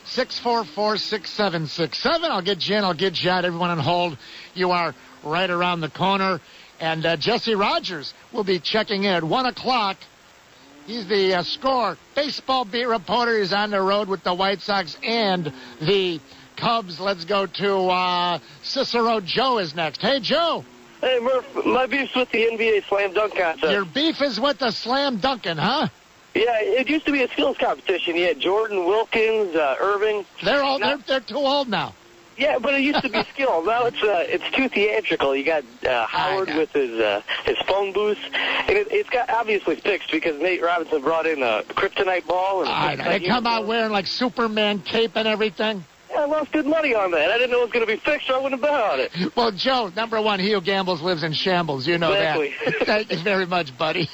644-6767. I'll get you in. I'll get you out. Everyone on hold. You are right around the corner. And Jesse Rogers will be checking in at 1 o'clock. He's the score baseball beat reporter. He's on the road with the White Sox and the Cubs. Let's go to Cicero. Joe is next. Hey, Joe. Hey, Murph, my beef's with the NBA Slam Dunk Contest. Your beef is with the Slam Dunkin', huh? Yeah, it used to be a skills competition. You had Jordan, Wilkins, Irving. They're too old now. Yeah, but it used to be skill. Now it's too theatrical. You got Howard with his phone booth, and it's got obviously fixed because Nate Robinson brought in a kryptonite ball. And they come out wearing like Superman cape and everything. Yeah, I lost good money on that. I didn't know it was going to be fixed, so I wouldn't have bet on it. Well, Joe, number one, he who gambles lives in shambles. You know exactly. that. Thank you very much, buddy.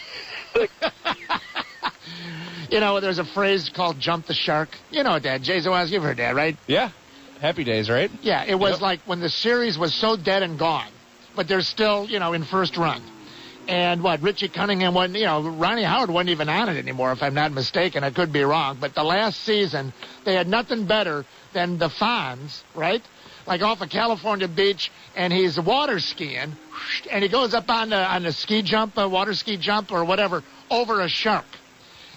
You know, there's a phrase called jump the shark. You know that, Jay Zawaz, you've heard that, right? Yeah. Happy days, right? Yeah, it was like when the series was so dead and gone, but they're still, in first run. And Richie Cunningham wasn't, Ronnie Howard wasn't even on it anymore, if I'm not mistaken. I could be wrong. But the last season, they had nothing better than the Fonz, right? Like off of California Beach, and he's water skiing, and he goes up on the ski jump, water ski jump or whatever, over a shark.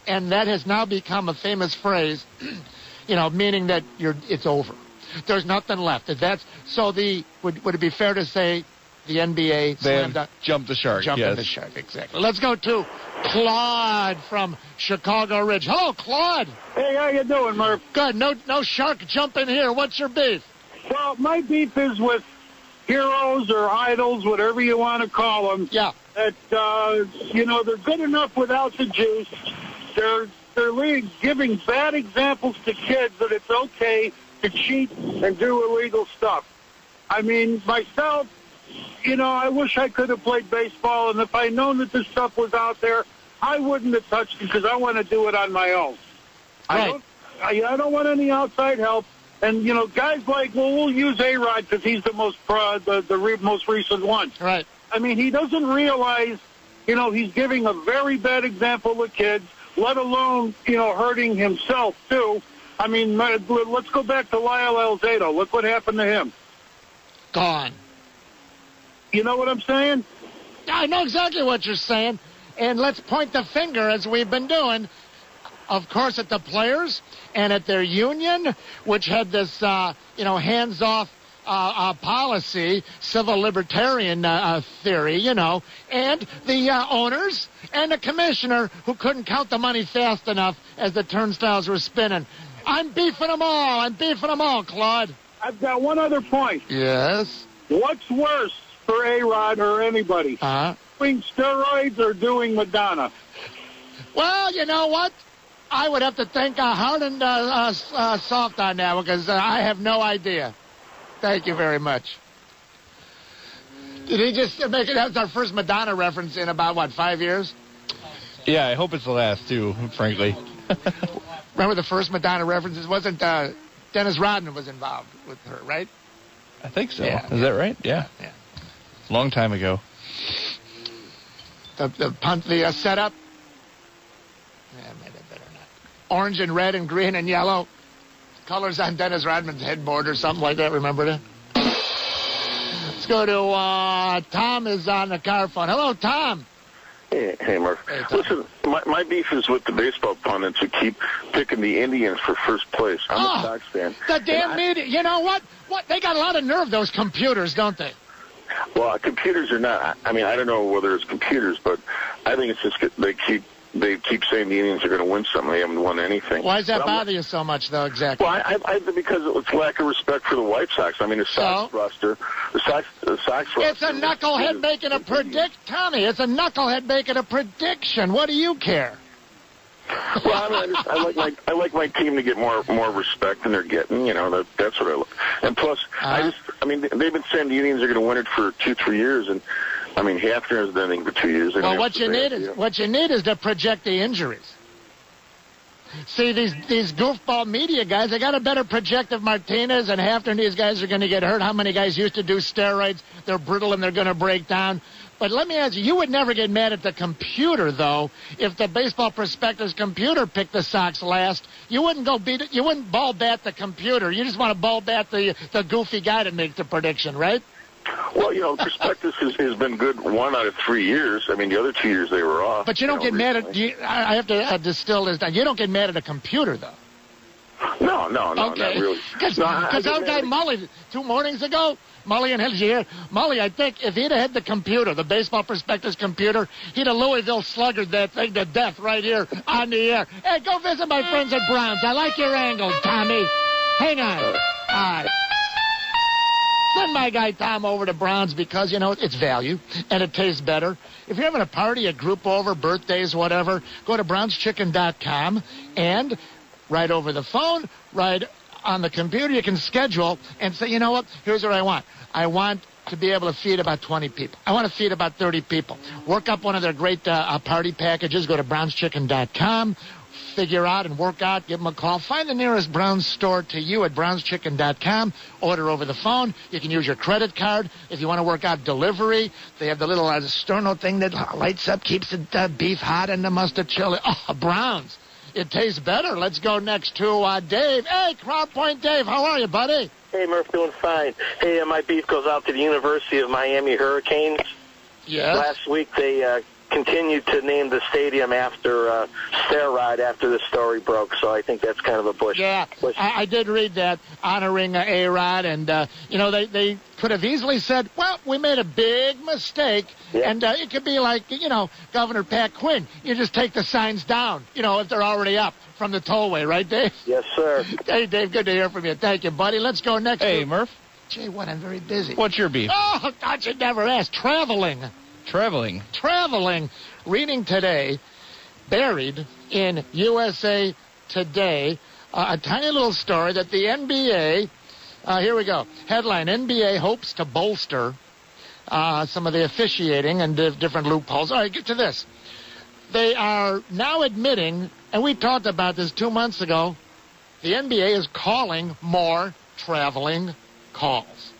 And that has now become a famous phrase, meaning that it's over. There's nothing left. Would it be fair to say the NBA jumped the shark? Jumping the shark, exactly. Let's go to Claude from Chicago Ridge. Hello, Claude. Hey, how you doing, Murph? Good. No shark jumping here. What's your beef? Well, my beef is with heroes or idols, whatever you want to call them. Yeah. That they're good enough without the juice. They're giving bad examples to kids that it's okay to cheat and do illegal stuff. I mean, myself, I wish I could have played baseball, and if I'd known that this stuff was out there, I wouldn't have touched it because I want to do it on my own. Right. I don't want any outside help. And, guys like, we'll use A-Rod because he's the most most recent one. Right. I mean, he doesn't realize, he's giving a very bad example to kids, let alone, hurting himself, too. I mean, let's go back to Lyle Alzado. Look what happened to him. Gone. You know what I'm saying? I know exactly what you're saying. And let's point the finger, as we've been doing, of course, at the players and at their union, which had this, hands-off policy, civil libertarian theory, and the owners and the commissioner who couldn't count the money fast enough as the turnstiles were spinning. I'm beefing them all, Claude. I've got one other point. Yes? What's worse for A-Rod or anybody? Doing steroids or doing Madonna? Well, you know what? I would have to think hard and soft on that one because I have no idea. Thank you very much. Did he just make it? That was our first Madonna reference in about, 5 years? Yeah, I hope it's the last, too, frankly. Remember the first Madonna references? Wasn't Dennis Rodman was involved with her, right? I think so. Yeah. Is that right? Yeah. Long time ago. The setup? Yeah, maybe better not. Orange and red and green and yellow. Colors on Dennis Rodman's headboard or something like that. Remember that? Let's go to Tom is on the car phone. Hello, Tom. Hey, Murph. Hey, Tom. Listen, my beef is with the baseball pundits who keep picking the Indians for first place. I'm a Sox fan. The damn media. You know what? They got a lot of nerve, those computers, don't they? Well, computers are not. I mean, I don't know whether it's computers, but I think it's just they keep saying the Indians are going to win something. They haven't won anything. Why does that bother you so much, though, exactly? Well, I because it's lack of respect for the White Sox. I mean, the Sox roster. The Sox roster. It's a knucklehead making a Tommy, it's a knucklehead making a prediction. What do you care? Well, I mean, I like my team to get more respect than they're getting. That's what I like. And plus, they've been saying the Indians are going to win it for 2-3 years, and I mean, Hafner has done it for 2 years. Well, what you need is to project the injuries. See, these goofball media guys, they got a better project if Martinez and Hafner and these guys are going to get hurt. How many guys used to do steroids? They're brittle and they're going to break down. But let me ask you, you would never get mad at the computer, though, if the Baseball Prospectus computer picked the Sox last. You wouldn't go beat it. You wouldn't ball bat the computer. You just want to ball bat the goofy guy to make the prediction, right? Well, Prospectus has been good 1 out of 3 years. I mean, the other 2 years they were off. But you don't get mad at. I have to distill this down. You don't get mad at a computer, though. No, okay. not really. Because our guy Mully 2 mornings ago, Mully and Hills here. Mully, I think if he'd have had the computer, the Baseball Prospectus computer, he'd have Louisville sluggered that thing to death right here on the air. Hey, go visit my friends at Browns. I like your angle, Tommy. Hang on. All right. Send my guy Tom over to Browns because, it's value and it tastes better. If you're having a party, a group over, birthdays, whatever, go to brownschicken.com and right over the phone, right on the computer, you can schedule and say, you know what, here's what I want. I want to be able to feed about 20 people. I want to feed about 30 people. Work up one of their great party packages. Go to brownschicken.com. Figure out and work out, give them a call. Find the nearest Browns store to you at brownschicken.com. Order over the phone. You can use your credit card. If you want to work out delivery, they have the little sterno thing that lights up, keeps the beef hot and the mustard chili. Oh, Browns. It tastes better. Let's go next to Dave. Hey, Crown Point Dave, how are you, buddy? Hey, Murph, doing fine. Hey, my beef goes out to the University of Miami Hurricanes. Yes. Last week they continued to name the stadium after Steroid after the story broke, so I think that's kind of a push. Yeah, I did read that, honoring A-Rod, and, they could have easily said, well, we made a big mistake, and it could be like, Governor Pat Quinn. You just take the signs down, if they're already up from the tollway, right, Dave? Yes, sir. Hey, Dave, good to hear from you. Thank you, buddy. Let's go next. Hey, Murph. Jay, what? I'm very busy. What's your beef? Oh, God, you never asked. Traveling. Reading today, buried in USA Today, a tiny little story that the NBA, here we go. Headline, NBA hopes to bolster some of the officiating and different loopholes. All right, get to this. They are now admitting, and we talked about this 2 months ago, the NBA is calling more traveling calls.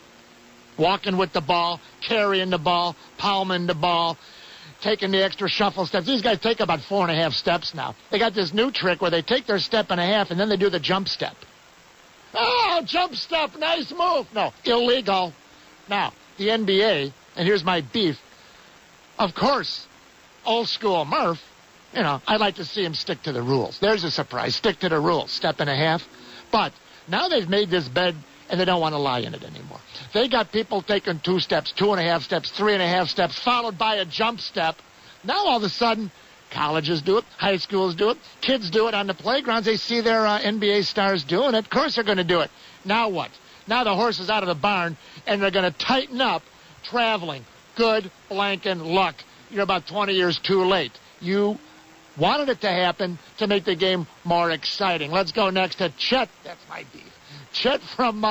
Walking with the ball, carrying the ball, palming the ball, taking the extra shuffle steps. These guys take about 4.5 steps now. They got this new trick where they take their 1.5 steps and then they do the jump step. Oh, jump step, nice move. No, illegal. Now, the NBA, and here's my beef. Of course, old school Murph, I'd like to see him stick to the rules. There's a surprise. Stick to the rules. 1.5 steps. But now they've made this bed and they don't want to lie in it anymore. They got people taking 2 steps, 2.5 steps, 3.5 steps, followed by a jump step. Now all of a sudden, colleges do it, high schools do it, kids do it on the playgrounds. They see their NBA stars doing it. Of course they're going to do it. Now what? Now the horse is out of the barn, and they're going to tighten up traveling. Good blanking luck. You're about 20 years too late. You wanted it to happen to make the game more exciting. Let's go next to Chet. That's my beef. Chet from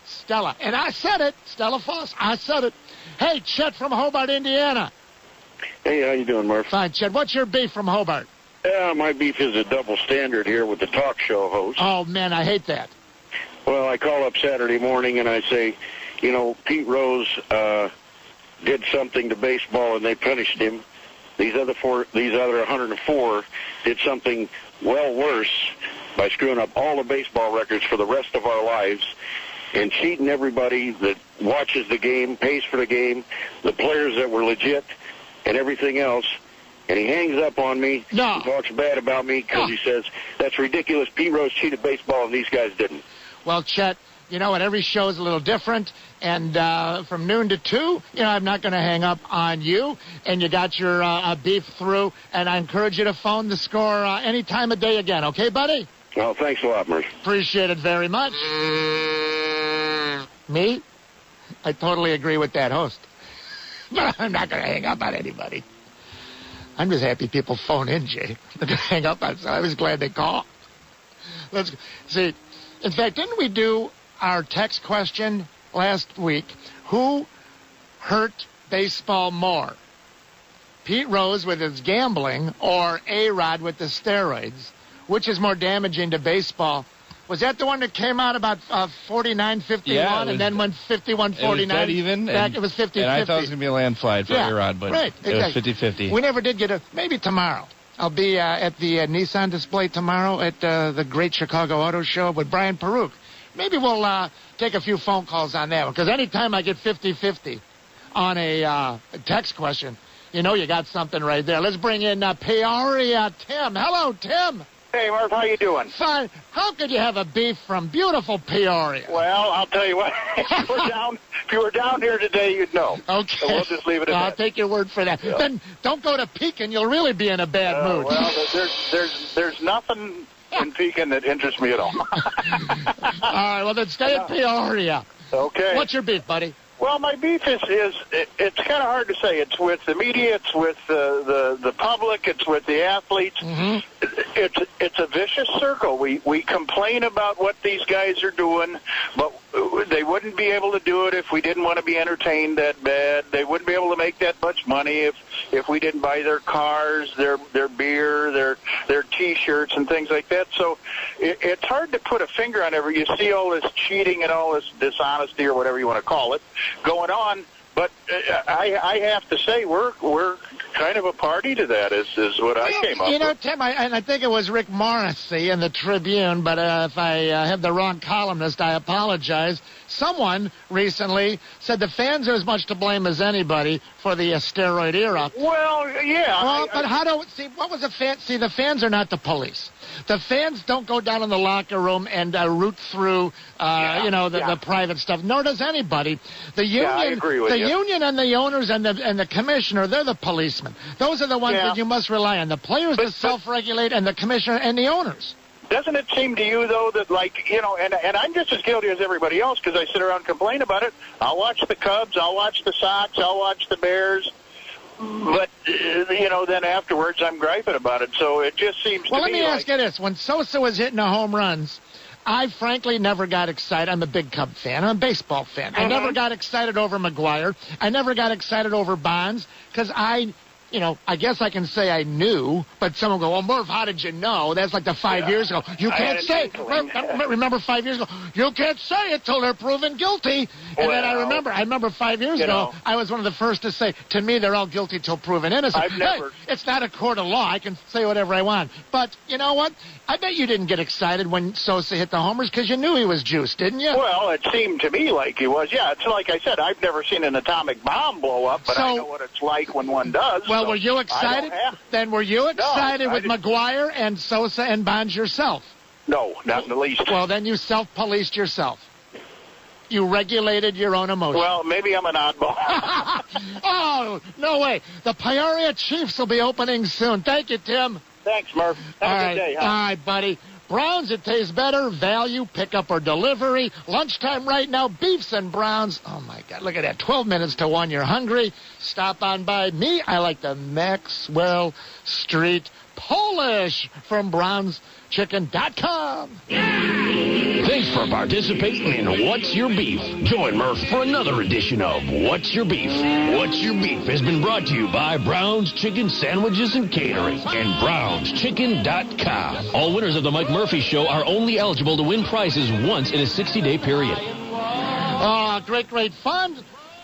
Stella. And I said it. Stella Foss. I said it. Hey, Chet from Hobart, Indiana. Hey, how you doing, Murph? Fine, Chet. What's your beef from Hobart? Yeah, my beef is a double standard here with the talk show host. Oh, man, I hate that. Well, I call up Saturday morning and I say, Pete Rose did something to baseball and they punished him. These other 104 did something well worse by screwing up all the baseball records for the rest of our lives and cheating everybody that watches the game, pays for the game, the players that were legit, and everything else. And he hangs up on me. No. He talks bad about me because he says, that's ridiculous. Pete Rose cheated baseball and these guys didn't. Well, Chet, every show is a little different. And from noon to 2, I'm not going to hang up on you. And you got your beef through. And I encourage you to phone the score any time of day again. Okay, buddy? Well, thanks a lot, Murph. Appreciate it very much. Me? I totally agree with that host. But I'm not going to hang up on anybody. I'm just happy people phone in, Jay. I'm going to hang up on, so I was glad they called. Let's see. In fact, didn't we do our text question last week? Who hurt baseball more? Pete Rose with his gambling or A-Rod with the steroids? Which is more damaging to baseball? Was that the one that came out about 49-51 and then went 51-49? It was dead even. It was 50-50. And I thought it was going to be a landslide for A-Rod, but right, it was 50-50. We never did get maybe tomorrow. I'll be at the Nissan display tomorrow at the Great Chicago Auto Show with Brian Peruk. Maybe we'll take a few phone calls on that one, because anytime I get 50-50 on a text question, you know you got something right there. Let's bring in Peoria Tim. Hello, Tim. Hey, Murph, how you doing? Fine. How could you have a beef from beautiful Peoria? Well, I'll tell you what. If you were down here today, you'd know. Okay. So we'll just leave it at that. I'll take your word for that. Yeah. Then don't go to Pekin. You'll really be in a bad mood. Well, there's nothing in Pekin that interests me at all. All right, well, then stay at Peoria. Okay. What's your beef, buddy? Well, my beef is it's kind of hard to say. It's with the media, it's with the public, it's with the athletes. Mm-hmm. It's a vicious circle. We complain about what these guys are doing, but they wouldn't be able to do it if we didn't want to be entertained that bad. They wouldn't be able to make that much money if we didn't buy their cars, their beer, their T-shirts and things like that. So it's hard to put a finger on every. You see all this cheating and all this dishonesty or whatever you want to call it going on, but I have to say we're kind of a party to that is what I came up with. You know, Tim, I think it was Rick Morrissey in the Tribune, but if I have the wrong columnist, I apologize. Someone recently said the fans are as much to blame as anybody for the steroid era. Well, yeah. Well, but how do what was the fan? See, the fans are not the police. The fans don't go down in the locker room and root through, the private stuff. Nor does anybody. The union, I agree with you. Union and the owners and the commissioner, they're the policemen. Those are the ones that you must rely on. The players that self-regulate, and the commissioner and the owners. Doesn't it seem to you, though, that, and I'm just as guilty as everybody else because I sit around and complain about it. I'll watch the Cubs, I'll watch the Sox, I'll watch the Bears. But, then afterwards I'm griping about it. So it just seems to me Well, let me ask you this. When Sosa was hitting the home runs, I frankly never got excited. I'm a big Cub fan. I'm a baseball fan. I never got excited over McGuire. I never got excited over Bonds because I guess I can say I knew, but someone will go, well, Murph, how did you know? That's like the 5 years ago. You can't say it. Remember 5 years ago? You can't say it till they're proven guilty. And then I remember 5 years ago, I was one of the first to say, to me, they're all guilty till proven innocent. It's not a court of law. I can say whatever I want. But you know what? I bet you didn't get excited when Sosa hit the homers because you knew he was juiced, didn't you? Well, it seemed to me like he was. Yeah, it's like I said, I've never seen an atomic bomb blow up, but I know what it's like when one does. Well, were you excited? Then were you excited with McGuire and Sosa and Bonds yourself? No, not in the least. Well, then you self-policed yourself. You regulated your own emotions. Well, maybe I'm an oddball. Oh, no way. The Peoria Chiefs will be opening soon. Thank you, Tim. Thanks, Murph. Have a good day. Huh? All right, buddy. Browns, it tastes better. Value, pickup or delivery. Lunchtime right now, Beefs and Browns. Oh, my God. Look at that. 12 minutes to 1. You're hungry. Stop on by. Me, I like the Maxwell Street Polish from BrownsChicken.com. Thanks for participating in What's Your Beef. Join Murph for another edition of What's Your Beef. What's Your Beef has been brought to you by Brown's Chicken Sandwiches and Catering and BrownsChicken.com. All winners of the Mike Murphy Show are only eligible to win prizes once in a 60-day period. Oh, great fun.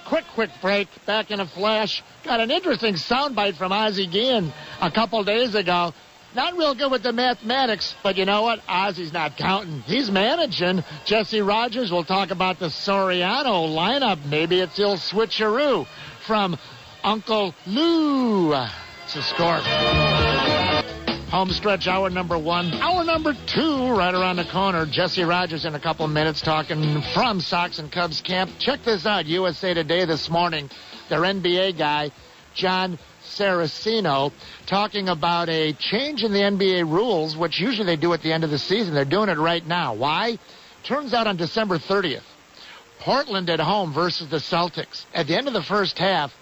Quick break. Back in a flash. Got an interesting soundbite from Ozzie Guillen a couple days ago. Not real good with the mathematics, but you know what? Ozzy's not counting. He's managing. Jesse Rogers will talk about the Soriano lineup. Maybe it's Il Switcheroo from Uncle Lou. It's a score. Home stretch, hour number 1. Hour number 2, right around the corner. Jesse Rogers in a couple minutes talking from Sox and Cubs camp. Check this out. USA Today this morning. Their NBA guy, John Saraceno, talking about a change in the NBA rules, which usually they do at the end of the season. They're doing it right now. Why? Turns out on December 30th, Portland at home versus the Celtics. At the end of the first half,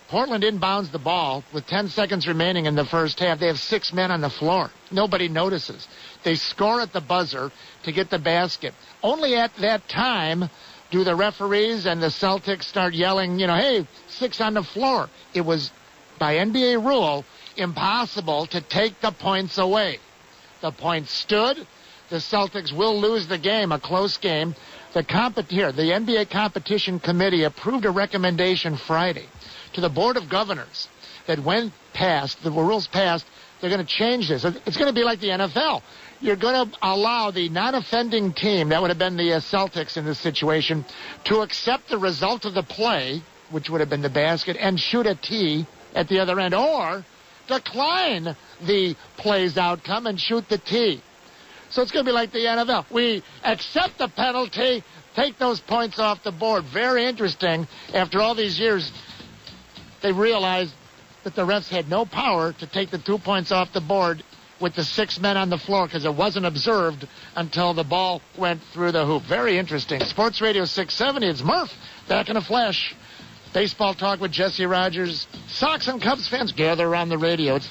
Portland inbounds the ball with 10 seconds remaining in the first half. They have 6 men on the floor. Nobody notices. They score at the buzzer to get the basket. Only at that time do the referees and the Celtics start yelling, hey, 6 on the floor. It was, by NBA rule, impossible to take the points away. The points stood. the Celtics will lose the game, a close game. The NBA Competition Committee approved a recommendation Friday to the Board of Governors that when passed, the rules passed, they're going to change this. It's going to be like the NFL. You're going to allow the non-offending team, that would have been the Celtics in this situation, to accept the result of the play, which would have been the basket, and shoot a tee at the other end, or decline the play's outcome and shoot the tee. So it's going to be like the NFL. We accept the penalty, take those points off the board. Very interesting. After all these years, they realized that the refs had no power to take the 2 points off the board with the 6 men on the floor because it wasn't observed until the ball went through the hoop. Very interesting. Sports Radio 670, it's Murph, back in a flash. Baseball talk with Jesse Rogers. Sox and Cubs fans gather around the radio. It's